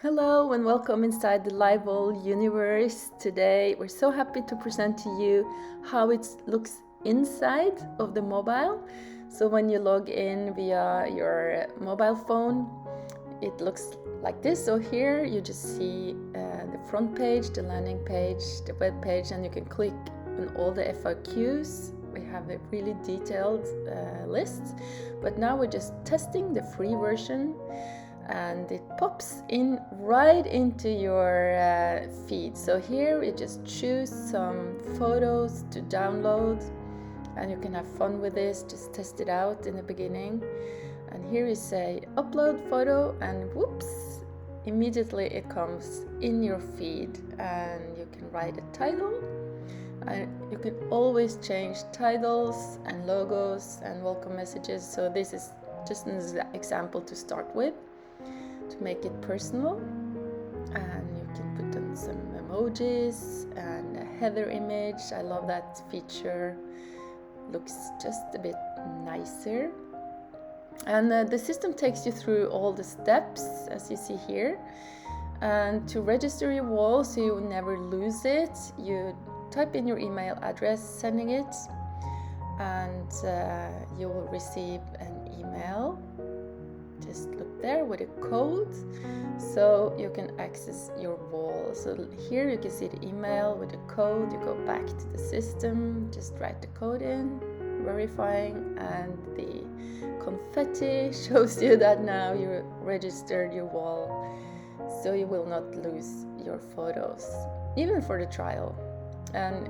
Hello and welcome inside the LiveWall universe. Today we're so happy to present to you how it looks inside of the mobile. So when you log in via your mobile phone, it looks like this. So here you just see the front page, the landing page, the web page, and you can click on all the FAQs. We have a really detailed list, but now we're just testing the free version. And it pops in right into your feed. So here you just choose some photos to download and you can have fun with this, just test it out in the beginning. And here you say upload photo and whoops, immediately it comes in your feed and you can write a title. And you can always change titles and logos and welcome messages. So this is just an example to start with, to make it personal. And you can put on some emojis and a header image. I love that feature, looks just a bit nicer. And the system takes you through all the steps as you see here. And to register your wall so you never lose it, you type in your email address sending it, and you will receive an email. Just look there with a code so you can access your wall. So here you can see the email with the code. You go back to the system, just write the code in, verifying, and the confetti shows you that now you registered your wall, so you will not lose your photos even for the trial. And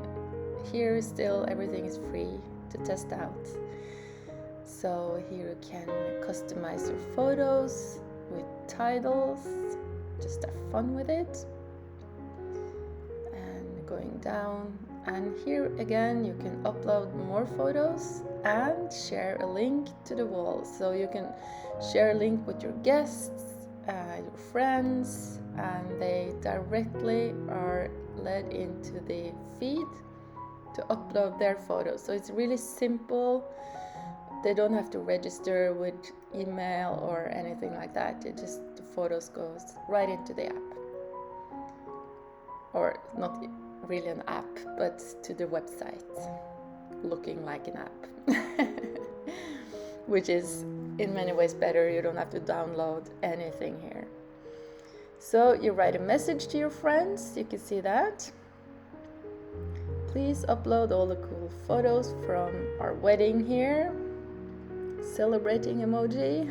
here still everything is free to test out. So here you can customize your photos with titles, just have fun with it. And going down, and here again you can upload more photos and share a link to the wall. So you can share a link with your guests, your friends, and they directly are led into the feed to upload their photos. So it's really simple. They don't have to register with email or anything like that. It just, the photos goes right into the app. Or not really an app, but to the website, looking like an app. Which is in many ways better. You don't have to download anything here. So you write a message to your friends, you can see that. Please upload all the cool photos from our wedding here. Celebrating emoji.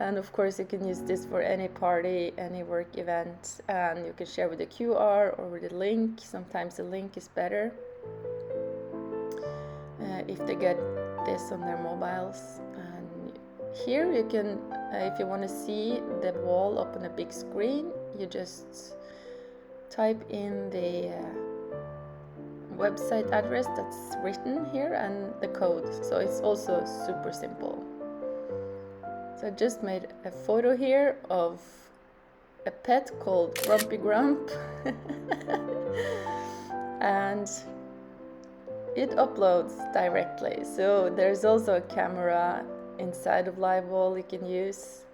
And of course you can use this for any party, any work event, and you can share with the QR or with the link. Sometimes the link is better if they get this on their mobiles. And here you can, if you want to see the wall up on a big screen, you just type in the website address that's written here and the code. So it's also super simple. So I just made a photo here of a pet called Grumpy Grump. And it uploads directly. So there's also a camera inside of LiveWall you can use.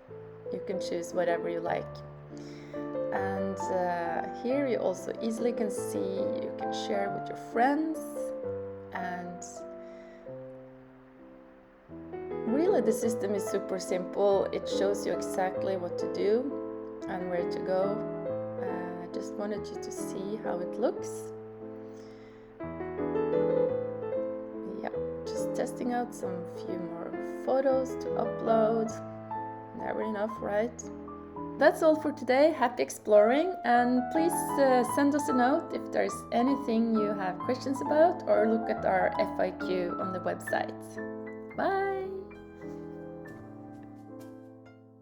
You can choose whatever you like. And here you also easily can see, you can share with your friends, and really the system is super simple. It shows you exactly what to do and where to go. I just wanted you to see how it looks. Yeah, just testing out some few more photos to upload. Never enough, right? That's all for today. Happy exploring, and please send us a note if there's anything you have questions about, or look at our FAQ on the website. Bye!